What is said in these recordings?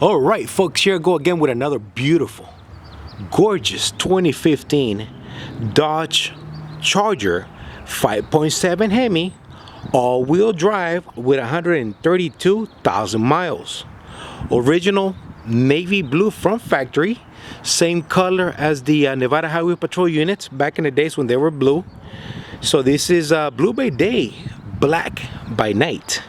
All right, folks, here I go again with another beautiful, gorgeous 2015 Dodge Charger 5.7 HEMI all-wheel drive with 132,000 miles. Original navy blue from factory, same color as the Nevada Highway Patrol units back in the days when they were blue. So this is blue by day, black by night.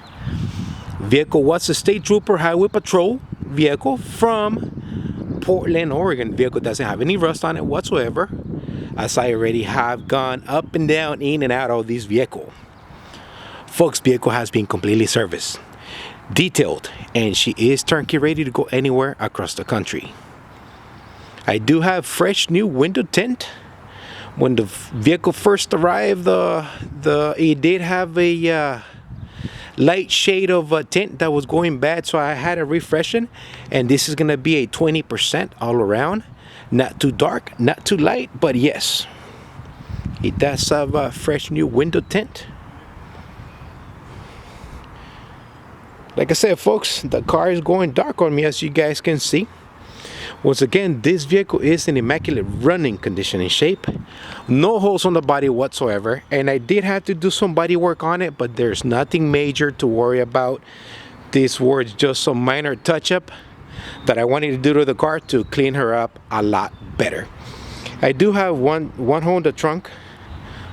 Vehicle was a state trooper highway patrol vehicle from Portland, Oregon. Vehicle doesn't have any rust on it whatsoever, as I already have gone up and down, in and out of this vehicle. Folks, vehicle has been completely serviced, detailed, and she is turnkey ready to go anywhere across the country. I do have fresh new window tint. When the vehicle first arrived, it did have a light shade of tint that was going bad, so I had a refreshing, and this is gonna be a 20% all around. Not too dark, not too light, but yes, it does have a fresh new window tint. Like I said, folks, the car is going dark on me, as you guys can see. Once again, this vehicle is in immaculate running condition and shape. No holes on the body whatsoever, and I did have to do some body work on it, but there's nothing major to worry about. These were just some minor touch-up that I wanted to do to the car to clean her up a lot better. I do have one hole in the trunk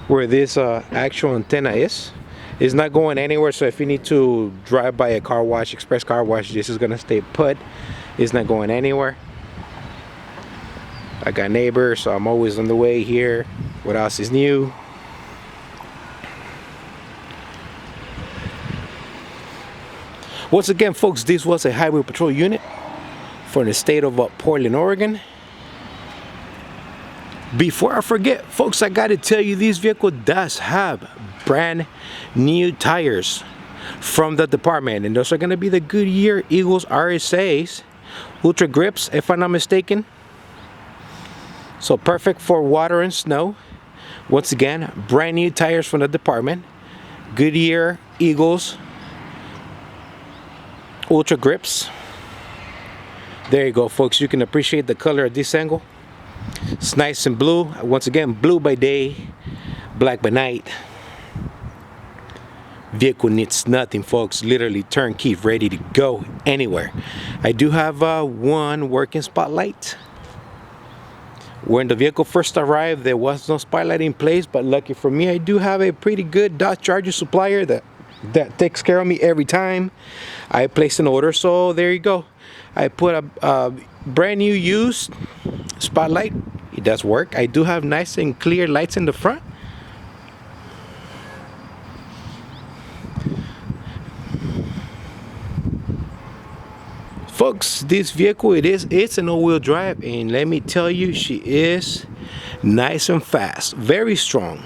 where this actual antenna is. It's not going anywhere, so if you need to drive by a car wash, express car wash, this is gonna stay put. It's not going anywhere. I got neighbors, so I'm always on the way here. What else is new? Once again, folks, this was a highway patrol unit from the state of Portland, Oregon. Before I forget, folks, I gotta tell you, this vehicle does have brand new tires from the department, and those are gonna be the Goodyear Eagles RSAs Ultra Grips, if I'm not mistaken. So perfect for water and snow. Once again, brand new tires from the department, Goodyear Eagles Ultra Grips. There you go, folks. You can appreciate the color at this angle. It's nice and blue. Once again, blue by day, black by night. Vehicle needs nothing, folks. Literally turnkey, ready to go anywhere. I do have one working spotlight. When the vehicle first arrived, there was no spotlight in place, but lucky for me, I do have a pretty good Dodge Charger supplier that takes care of me every time I place an order. So there you go. I put a brand new used spotlight. It does work. I do have nice and clear lights in the front. Folks, this vehicle, it's an all-wheel drive, and let me tell you, she is nice and fast, very strong.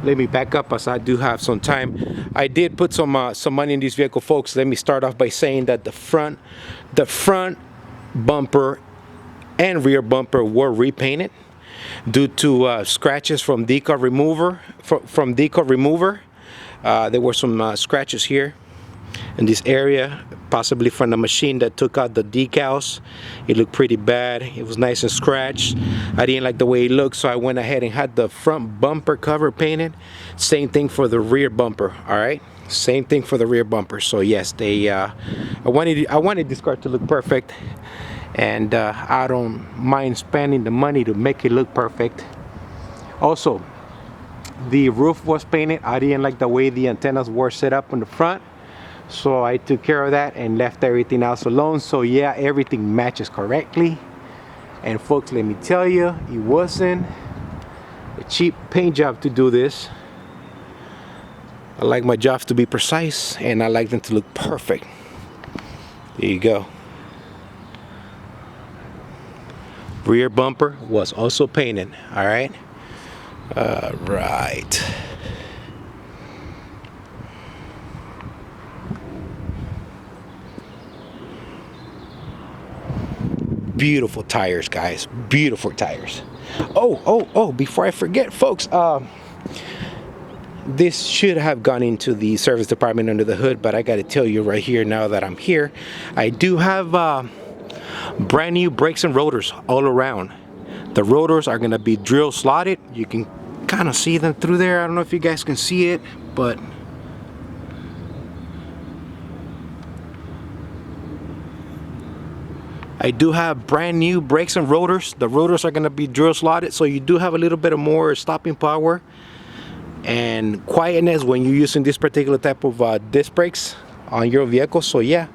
Let me back up, as I do have some time. I did put some money in this vehicle, folks. Let me start off by saying that the front bumper and rear bumper were repainted due to scratches from decal remover. There were some scratches here in this area, possibly from the machine that took out the decals. It looked pretty bad. It was nice and scratched. I didn't like the way it looked, so I went ahead and had the front bumper cover painted. Same thing for the rear bumper. All right, same thing for the rear bumper. So yes, I wanted this car to look perfect, and I don't mind spending the money to make it look perfect. Also, the roof was painted. I didn't like the way the antennas were set up on the front, so I took care of that and left everything else alone. So yeah, everything matches correctly. And folks, let me tell you, it wasn't a cheap paint job to do this. I like my jobs to be precise, and I like them to look perfect. There you go. Rear bumper was also painted. All right. Right. Beautiful tires, guys. Beautiful tires. Oh, before I forget, folks, this should have gone into the service department under the hood, but I got to tell you right here now that I'm here, I do have brand new brakes and rotors all around. The rotors are going to be drill slotted. You can kind of see them through there. I don't know if you guys can see it, but I do have brand new brakes and rotors. The rotors are going to be drill slotted, so you do have a little bit of more stopping power and quietness when you're using this particular type of disc brakes on your vehicle. So yeah,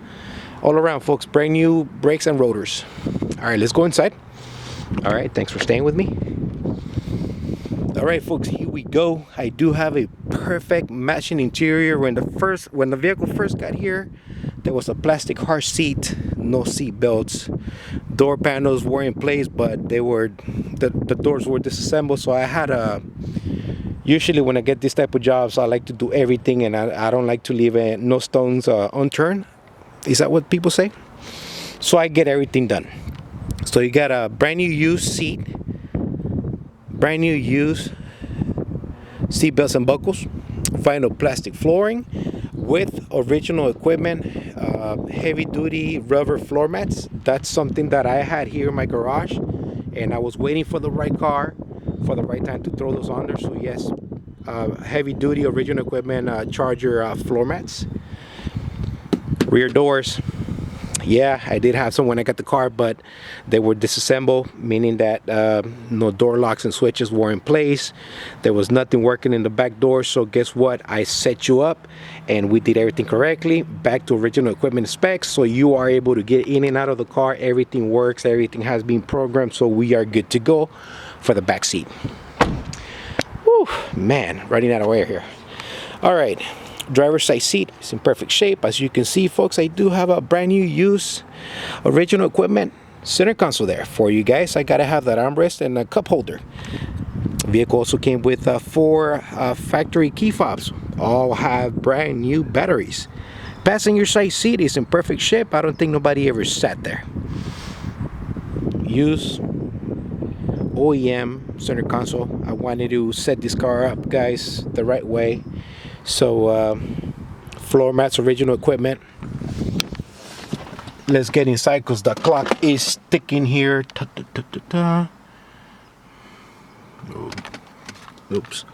all around folks, brand new brakes and rotors. All right, let's go inside. All right, thanks for staying with me. All right folks, here we go. I do have a perfect matching interior. When the vehicle first got here, there was a plastic hard seat, no seat belts. Door panels were in place, but the doors were disassembled. So I had usually when I get this type of jobs, I like to do everything, and I don't like to leave no stones unturned. Is that what people say? So I get everything done. So you got a brand new used seat, brand new used seat belts and buckles, vinyl plastic flooring with original equipment, heavy duty rubber floor mats. That's something that I had here in my garage, and I was waiting for the right car for the right time to throw those on there. So yes, heavy duty original equipment, Charger floor mats. Rear doors, yeah, I did have some when I got the car, but they were disassembled, meaning that no door locks and switches were in place. There was nothing working in the back door. So guess what? I set you up and we did everything correctly, back to original equipment specs, so you are able to get in and out of the car. Everything works, everything has been programmed, so we are good to go for the back seat. Whew, man, running out of air here. All right, driver's side seat is in perfect shape. As you can see folks, I do have a brand new used original equipment center console there for you guys. I gotta have that armrest and a cup holder. Vehicle also came with 4 factory key fobs. All have brand new batteries. Passenger side seat is in perfect shape. I don't think nobody ever sat there. Used OEM center console. I wanted to set this car up, guys, the right way. So floor mats, original equipment. Let's get inside because the clock is ticking here. Oops,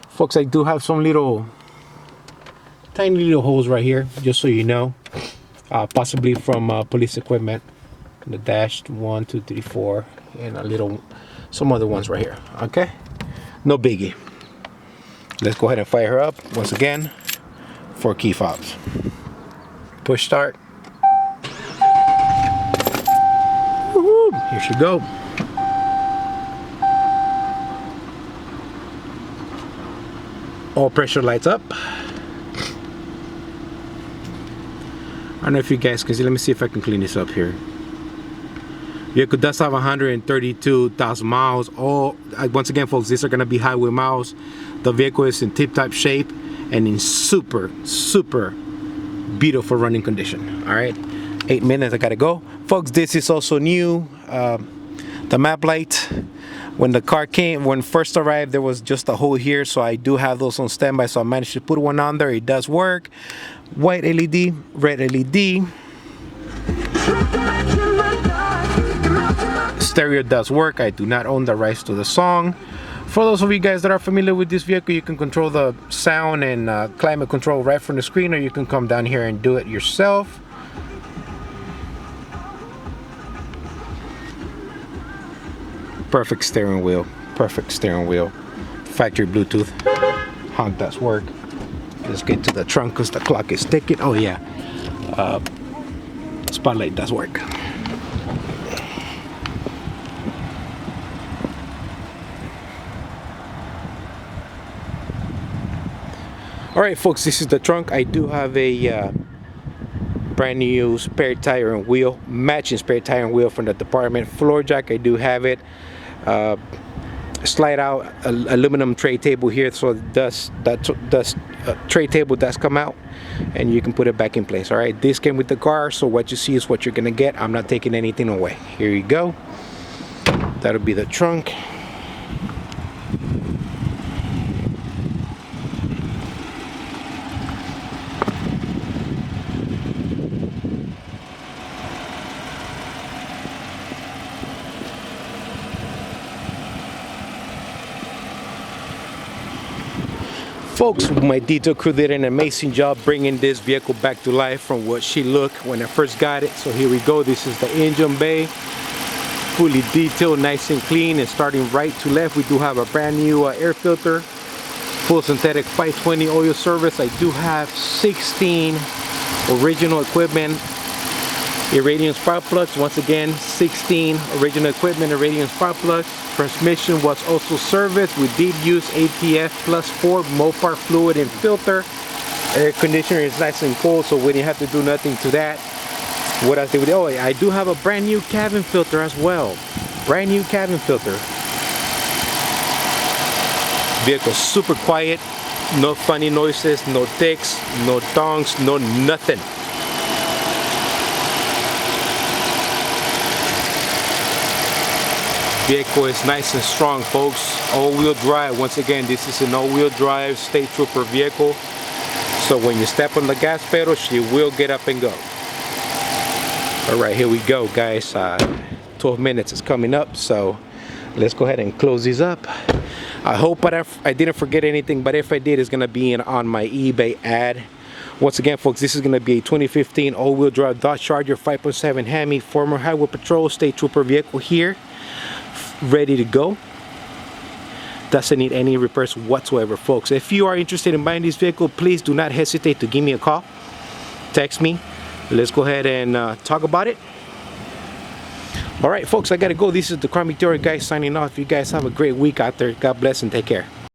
folks, I do have some tiny little holes right here, just so you know, possibly from police equipment. The dash 1, 2, 3, 4, and some other ones right here. Okay, no biggie. Let's go ahead and fire her up once again. 4 key fobs. Push start. Woo-hoo, here she go. All pressure lights up. I don't know if you guys can see. Let me see if I can clean this up here. Vehicle does have 132,000 miles. Once again, folks, these are going to be highway miles. The vehicle is in tip-top shape and in super, super beautiful running condition. All right, 8 minutes, I gotta go. Folks, this is also new. The map light. When the car when first arrived, there was just a hole here, so I do have those on standby, so I managed to put one on there. It does work. White LED, red LED. Stereo does work. I do not own the rights to the song. For those of you guys that are familiar with this vehicle, you can control the sound and climate control right from the screen, or you can come down here and do it yourself. Perfect steering wheel. Perfect steering wheel. Factory Bluetooth. Honk does work. Let's get to the trunk because the clock is ticking. Oh yeah. Spotlight does work. All right, folks, this is the trunk. I do have a brand new spare tire and wheel, matching spare tire and wheel from the department. Floor jack, I do have it. Slide out aluminum tray table here, so that tray table does come out, and you can put it back in place. All right, this came with the car, so what you see is what you're gonna get. I'm not taking anything away. Here you go. That'll be the trunk. Folks, my detail crew did an amazing job bringing this vehicle back to life from what she looked when I first got it. So here we go. This is the engine bay, fully detailed, nice and clean. And starting right to left, we do have a brand new air filter, full synthetic 520 oil service. I do have 16 original equipment irradiant spark plugs. Once again, 16 original equipment irradiant spark plugs. Transmission was also serviced. We did use ATF plus 4 Mopar fluid and filter. Air conditioner is nice and cold, so we didn't have to do nothing to that. What else did we do? Oh, I do have a brand new cabin filter as well. Brand new cabin filter. Vehicle super quiet, no funny noises, no ticks, no tongs, no nothing. Vehicle is nice and strong, folks. All-wheel drive. Once again, this is an all-wheel drive state trooper vehicle. So when you step on the gas pedal, she will get up and go. All right, here we go, guys. 12 minutes is coming up, so let's go ahead and close these up. I hope I didn't forget anything, but if I did, it's gonna be on my eBay ad. Once again, folks, this is gonna be a 2015 all-wheel drive Dodge Charger 5.7 HEMI, former Highway Patrol state trooper vehicle here, ready to go. Doesn't need any repairs whatsoever, folks. If you are interested in buying this vehicle, please do not hesitate to give me a call, text me. Let's go ahead and talk about it. All right, folks, I gotta go. This is the Car Meteor guy signing off. You guys have a great week out there. God bless and take care.